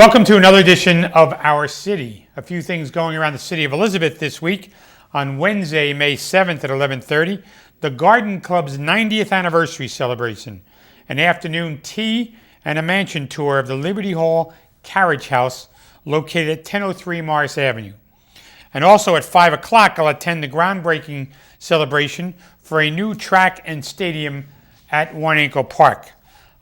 Welcome to another edition of Our City. A few things going around the city of Elizabeth this week. On Wednesday, May 7th at 11:30, the Garden Club's 90th anniversary celebration, an afternoon tea and a mansion tour of the Liberty Hall Carriage House located at 1003 Morris Avenue. And also at 5 o'clock, I'll attend the groundbreaking celebration for a new track and stadium at One Ankle Park.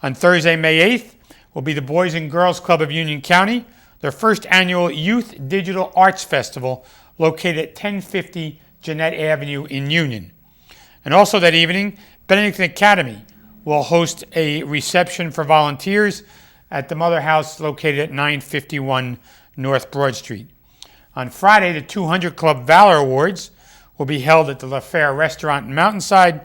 On Thursday, May 8th, will be the Boys and Girls Club of Union County, their first annual Youth Digital Arts Festival located at 1050 Jeanette Avenue in Union. And also that evening, Bennington Academy will host a reception for volunteers at the Mother House located at 951 North Broad Street. On Friday, the 200 Club Valor Awards will be held at the La Fare Restaurant in Mountainside.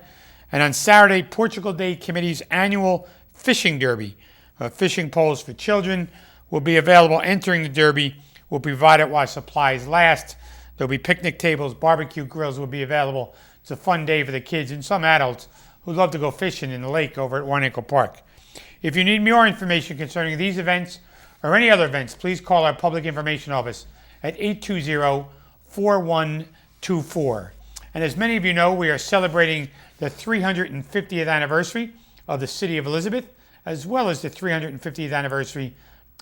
And on Saturday, Portugal Day Committee's annual Fishing Derby, fishing poles for children, will be available. Entering the derby will be provided while supplies last. There'll be picnic tables, barbecue grills will be available. It's a fun day for the kids and some adults who love to go fishing in the lake over at One Ankle Park. If you need more information concerning these events or any other events, please call our Public Information Office at 820-4124. And as many of you know, we are celebrating the 350th anniversary of the City of Elizabeth, as well as the 350th anniversary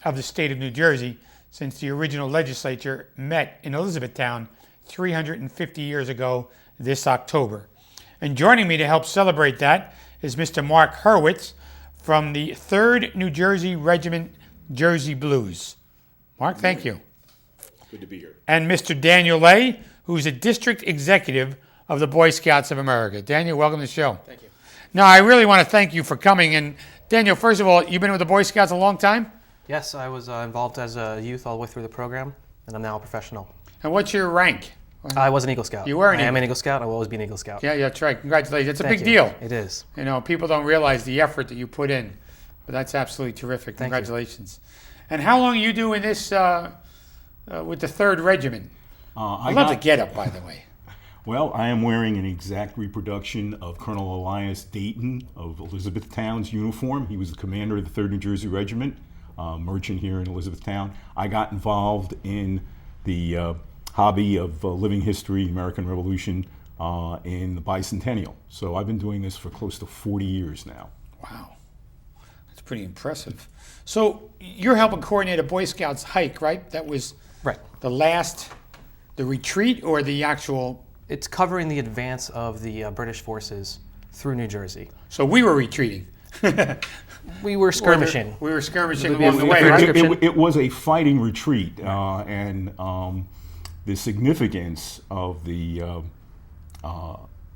of the state of New Jersey, since the original legislature met in Elizabethtown 350 years ago this October. And joining me to help celebrate that is Mr. Mark Hurwitz from the 3rd New Jersey Regiment Jersey Blues. Mark, thank you. Good to be here. And Mr. Daniel Lay, who's a district executive of the Boy Scouts of America. Daniel, welcome to the show. Thank you. Now, I really want to thank you for coming. And Daniel, first of all, you've been with the Boy Scouts a long time? Yes, I was involved as a youth all the way through the program, and I'm now a professional. And what's your rank? I was an Eagle Scout. You were an I am Eagle. an Eagle Scout. I will always be an Eagle Scout. Yeah, that's right. Congratulations. It's a Thank big you. deal. It is. You know, people don't realize the effort that you put in, but that's absolutely terrific. Thank you. Congratulations. And how long are you doing this with the 3rd Regiment? I love the get-up, by the way. Well, I am wearing an exact reproduction of Colonel Elias Dayton of Elizabethtown's uniform. He was the commander of the 3rd New Jersey Regiment, merchant here in Elizabethtown. I got involved in the hobby of living history, American Revolution, in the bicentennial. So I've been doing this for close to 40 years now. Wow. That's pretty impressive. So you're helping coordinate a Boy Scouts hike, right? That was Right. the retreat or the actual... It's covering the advance of the British forces through New Jersey. So we were retreating. We were skirmishing. We were skirmishing It would along be the a way, fair right? description. It was a fighting retreat, and the significance of the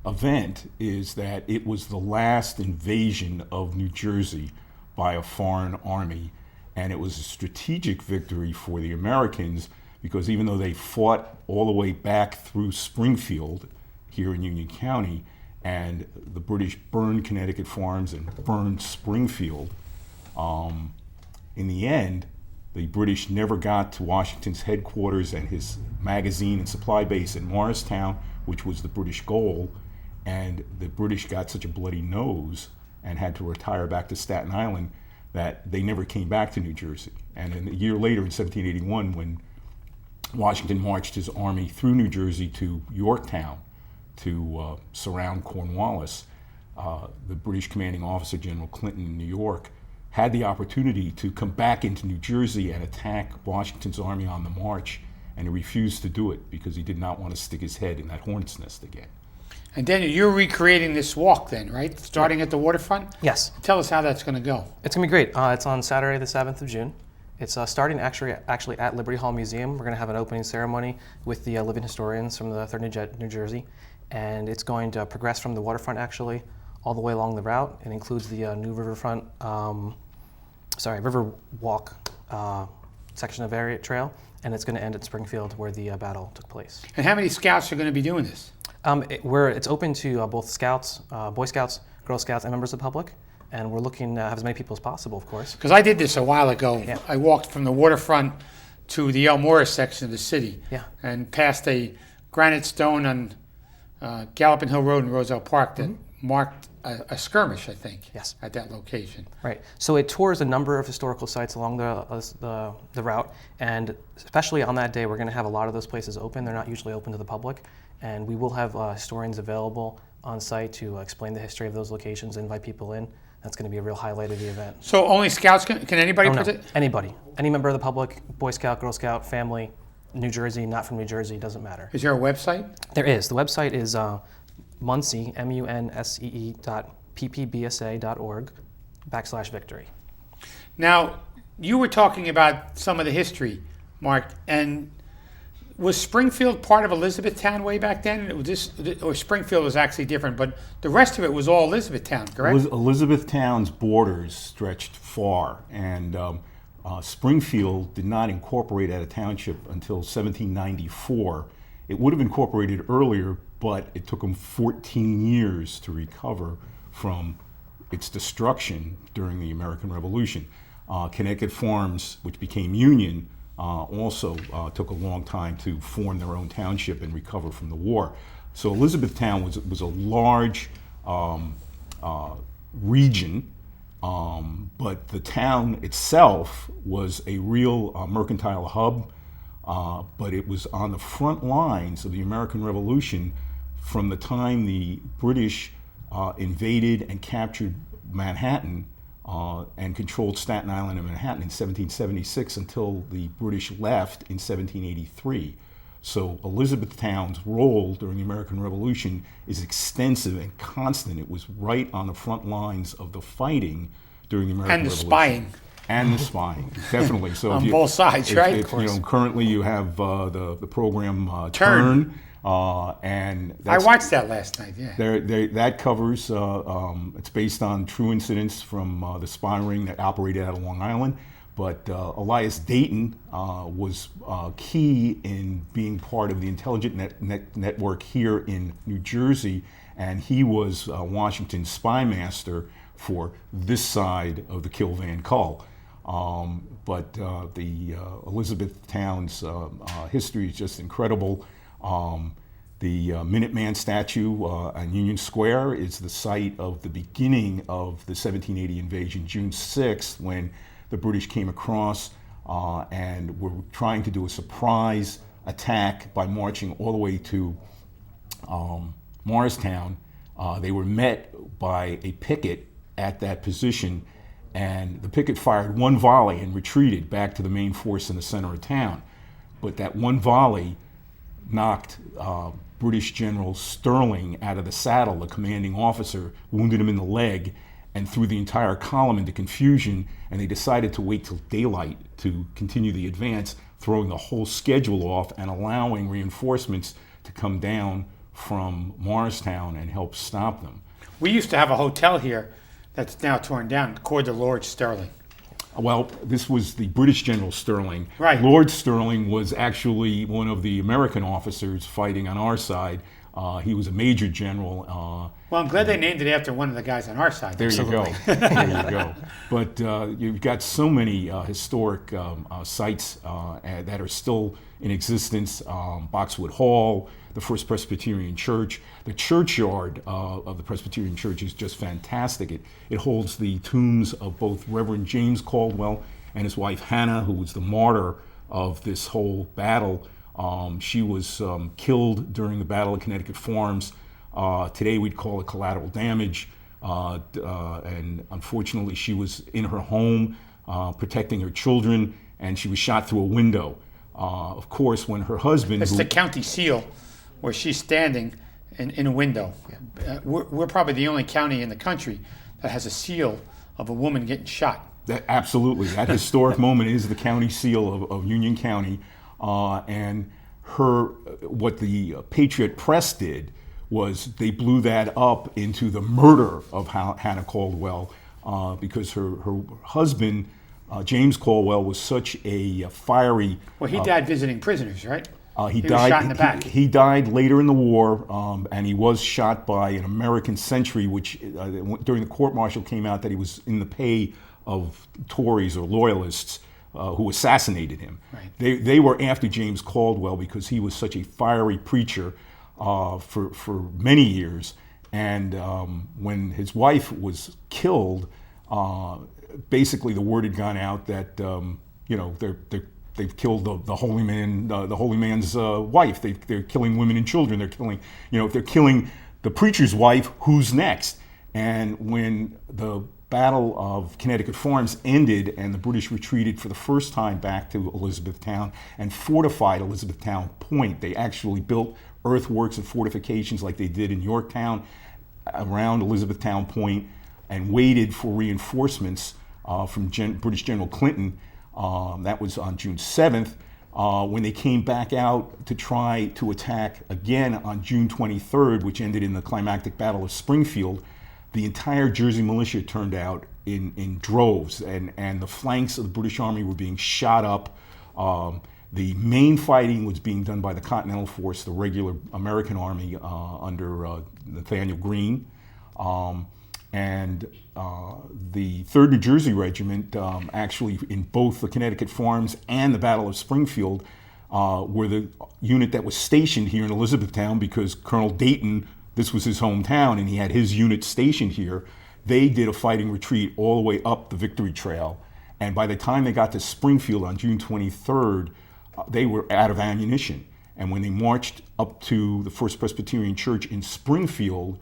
event is that it was the last invasion of New Jersey by a foreign army, and it was a strategic victory for the Americans because even though they fought all the way back through Springfield here in Union County, and the British burned Connecticut farms and burned Springfield, in the end, the British never got to Washington's headquarters and his magazine and supply base in Morristown, which was the British goal, and the British got such a bloody nose and had to retire back to Staten Island that they never came back to New Jersey. And then a year later, in 1781, when Washington marched his army through New Jersey to Yorktown to surround Cornwallis, the British commanding officer, General Clinton in New York, had the opportunity to come back into New Jersey and attack Washington's army on the march, and he refused to do it because he did not want to stick his head in that hornet's nest again. And Daniel, you're recreating this walk then, right? Starting at the waterfront? Yes. Tell us how that's going to go. It's going to be great. It's on Saturday, the 7th of June. It's starting actually at Liberty Hall Museum. We're going to have an opening ceremony with the living historians from the 3rd New Jersey. And it's going to progress from the waterfront actually all the way along the route. It includes the new riverfront, river walk section of Ariat Trail. And it's going to end at Springfield where the battle took place. And how many scouts are going to be doing this? It's open to both Scouts, Boy Scouts, Girl Scouts, and members of the public. And we're looking to have as many people as possible, of course. Because I did this a while ago. Yeah. I walked from the waterfront to the El Morris section of the city. Yeah. And past a granite stone on Galloping Hill Road in Roselle Park that marked a skirmish, I think. Yes. At that location. Right. So it tours a number of historical sites along the route, and especially on that day, we're going to have a lot of those places open. They're not usually open to the public, and we will have historians available on site to explain the history of those locations, invite people in. That's going to be a real highlight of the event. So only Scouts can anybody Oh, no. participate? Anybody, any member of the public, Boy Scout, Girl Scout, family, New Jersey, not from New Jersey, doesn't matter. Is there a website? There is. The website is Munsee, munsee.ppbsa.org/victory. Now, you were talking about some of the history, Mark, and was Springfield part of Elizabethtown way back then? Or Springfield was actually different, but the rest of it was all Elizabethtown, correct? Elizabethtown's borders stretched far, and Springfield did not incorporate as a township until 1794. It would have incorporated earlier, but it took them 14 years to recover from its destruction during the American Revolution. Connecticut Farms, which became Union, also took a long time to form their own township and recover from the war. So Elizabethtown was a large region, but the town itself was a real mercantile hub, but it was on the front lines of the American Revolution from the time the British invaded and captured Manhattan and controlled Staten Island and Manhattan in 1776 until the British left in 1783. So Elizabethtown's role during the American Revolution is extensive and constant. It was right on the front lines of the fighting during the American And the Revolution. spying. And the spying, definitely. So On both sides, right? If, currently you have the program Turn. and I that's, watched that last night, yeah. that covers, it's based on true incidents from the spy ring that operated out of Long Island. But Elias Dayton was key in being part of the intelligence network here in New Jersey, and he was Washington's spy master for this side of the Kill-Van-Kull. But the Elizabethtown's history is just incredible. The Minuteman statue on Union Square is the site of the beginning of the 1780 invasion, June 6th, when the British came across and were trying to do a surprise attack by marching all the way to Morristown. They were met by a picket at that position, and the picket fired one volley and retreated back to the main force in the center of town. But that one volley knocked British General Sterling out of the saddle, the commanding officer, wounded him in the leg, and threw the entire column into confusion, and they decided to wait till daylight to continue the advance, throwing the whole schedule off and allowing reinforcements to come down from Morristown and help stop them. We used to have a hotel here that's now torn down, Coeur de Lord Sterling. Well, this was the British General Sterling. Right. Lord Sterling was actually one of the American officers fighting on our side. He was a major general. Well, I'm glad they named it after one of the guys on our side. There you go. There you go. But you've got so many historic sites that are still in existence. Boxwood Hall, the First Presbyterian Church. The churchyard of the Presbyterian Church is just fantastic. It holds the tombs of both Reverend James Caldwell and his wife Hannah, who was the martyr of this whole battle. She was killed during the Battle of Connecticut Farms. Today we'd call it collateral damage. And unfortunately, she was in her home protecting her children, and she was shot through a window. Of course, when her husband... It's the county seal where she's standing in a window. We're probably the only county in the country that has a seal of a woman getting shot. Absolutely. That historic moment is the county seal of Union County. And what the Patriot Press did was they blew that up into the murder of Hannah Caldwell because her husband, James Caldwell, was such a fiery... Well, he died visiting prisoners, right? He was died shot in the back. He died later in the war, and he was shot by an American sentry, which during the court-martial came out that he was in the pay of Tories or Loyalists who assassinated him. Right. They were after James Caldwell because he was such a fiery preacher for many years, And when his wife was killed, basically the word had gone out that they've killed the holy man, the holy man's wife. They're killing women and children. They're killing, if they're killing the preacher's wife, who's next? And when the Battle of Connecticut Farms ended and the British retreated for the first time back to Elizabethtown and fortified Elizabethtown Point, they actually built earthworks and fortifications like they did in Yorktown around Elizabethtown Point and waited for reinforcements from British General Clinton. That was on June 7th. When they came back out to try to attack again on June 23rd, which ended in the climactic Battle of Springfield, the entire Jersey militia turned out in droves, and the flanks of the British Army were being shot up. The main fighting was being done by the Continental Force, the regular American Army under Nathaniel Greene. And the 3rd New Jersey Regiment, actually in both the Connecticut Farms and the Battle of Springfield, were the unit that was stationed here in Elizabethtown because Colonel Dayton, this was his hometown, and he had his unit stationed here. They did a fighting retreat all the way up the Victory Trail. And by the time they got to Springfield on June 23rd, they were out of ammunition. And when they marched up to the First Presbyterian Church in Springfield,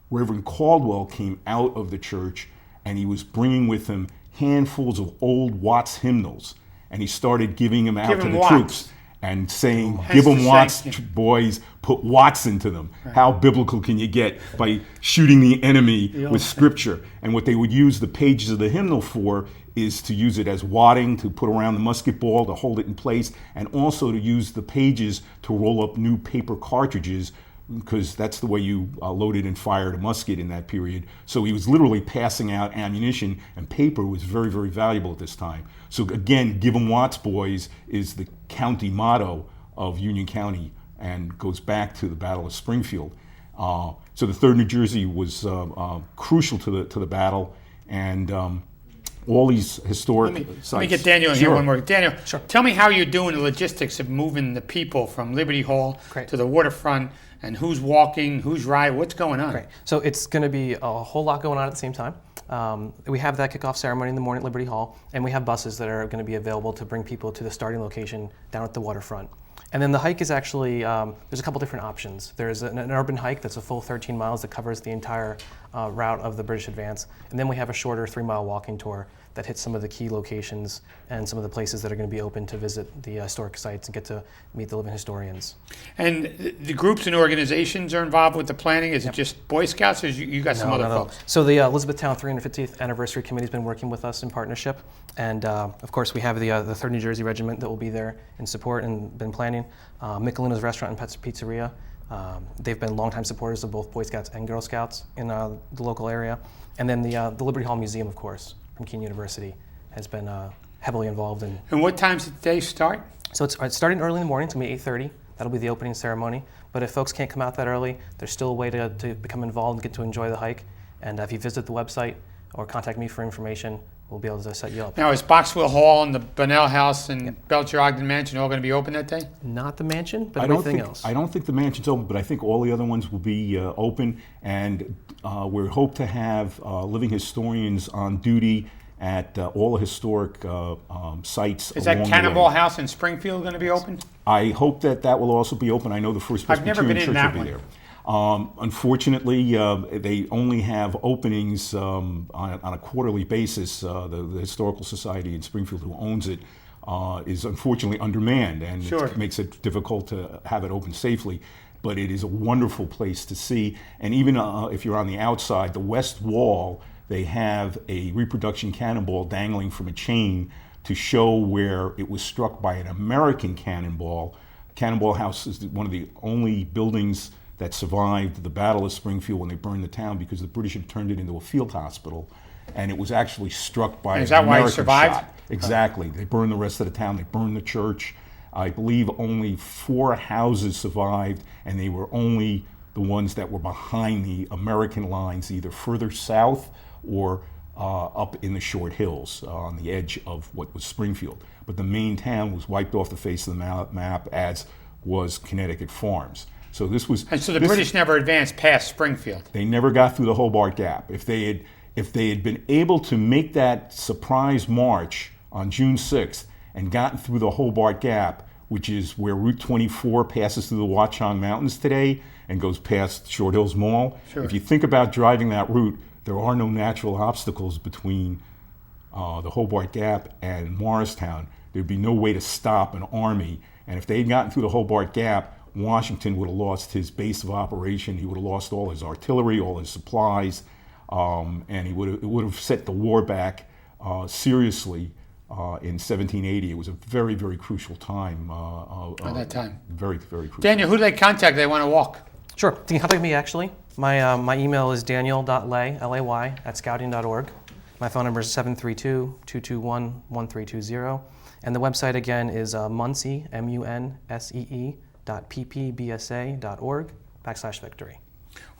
Reverend Caldwell came out of the church and he was bringing with him handfuls of old Watts hymnals. And he started giving them out to the troops and saying, give them Watts, boys, put Watts into them. Right. How biblical can you get by shooting the enemy with scripture? And what they would use the pages of the hymnal for is to use it as wadding, to put around the musket ball, to hold it in place, and also to use the pages to roll up new paper cartridges, because that's the way you loaded and fired a musket in that period. So he was literally passing out ammunition, and paper was very, very valuable at this time. So again, give 'em Watts, boys, is the county motto of Union County and goes back to the Battle of Springfield. So the 3rd New Jersey was crucial to the battle, and all these historic sites. Let me get Daniel in Sure. here one more. Daniel, Sure. Tell me how you're doing the logistics of moving the people from Liberty Hall to the waterfront, and who's walking, who's riding, what's going on? Great. So it's going to be a whole lot going on at the same time. We have that kickoff ceremony in the morning at Liberty Hall, and we have buses that are going to be available to bring people to the starting location down at the waterfront. And then the hike is actually, there's a couple different options. There's an urban hike that's a full 13 miles that covers the entire route of the British advance. And then we have a shorter 3-mile walking tour that hits some of the key locations and some of the places that are going to be open to visit the historic sites and get to meet the living historians. And the groups and organizations are involved with the planning? Is it just Boy Scouts, or you got some other folks? So the Elizabethtown 350th Anniversary Committee has been working with us in partnership. And of course, we have the 3rd New Jersey Regiment that will be there in support and been planning. Michelina's Restaurant and Pizzeria. They've been longtime supporters of both Boy Scouts and Girl Scouts in the local area. And then the Liberty Hall Museum, of course, from Keene University, has been heavily involved in. And what times did they start? So it's starting early in the morning. It's going to be 8:30. That'll be the opening ceremony. But if folks can't come out that early, there's still a way to become involved and get to enjoy the hike. And if you visit the website or contact me for information, we'll be able to set you up. Now, is Boxwell Hall and the Bunnell House and Belcher Ogden Mansion all going to be open that day? Not the mansion, but everything else. I don't think the mansion's open, but I think all the other ones will be open. And we hope to have living historians on duty at all the historic sites. Is that Cannonball House in Springfield going to be open? I hope that will also be open. I know the First Presbyterian Church will be there. Unfortunately, they only have openings on a quarterly basis. The Historical Society in Springfield, who owns it, is unfortunately undermanned, and it makes it difficult to have it open safely. But it is a wonderful place to see. And even if you're on the outside, the west wall, they have a reproduction cannonball dangling from a chain to show where it was struck by an American cannonball. Cannonball House is one of the only buildings that survived the Battle of Springfield when they burned the town, because the British had turned it into a field hospital, and it was actually struck by an American shot. Is that why it survived? Exactly. They burned the rest of the town. They burned the church. I believe only 4 houses survived, and they were only the ones that were behind the American lines, either further south or up in the short hills on the edge of what was Springfield. But the main town was wiped off the face of the map, as was Connecticut Farms. So this was. And so the this- British never advanced past Springfield. They never got through the Hobart Gap. If they had been able to make that surprise march on June 6th and gotten through the Hobart Gap, which is where Route 24 passes through the Watchung Mountains today and goes past Short Hills Mall. Sure. If you think about driving that route, there are no natural obstacles between the Hobart Gap and Morristown. There'd be no way to stop an army. And if they had gotten through the Hobart Gap, Washington would have lost his base of operation. He would have lost all his artillery, all his supplies, and it would have set the war back seriously in 1780. It was a very, very crucial time. At that time. Very, very crucial. Daniel, who do they contact? They want to walk. Sure. You can contact me actually. My email is daniel.lay, L-A-Y, @scouting.org. My phone number is 732-221-1320. And the website again is Munsee, munsee.ppbsa.org/victory.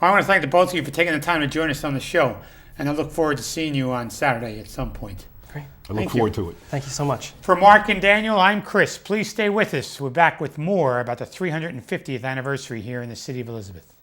Well, I want to thank the both of you for taking the time to join us on the show. And I look forward to seeing you on Saturday at some point. Great. I look Thank you. forward to it. Thank you so much. For Mark and Daniel, I'm Chris. Please stay with us. We're back with more about the 350th anniversary here in the city of Elizabeth.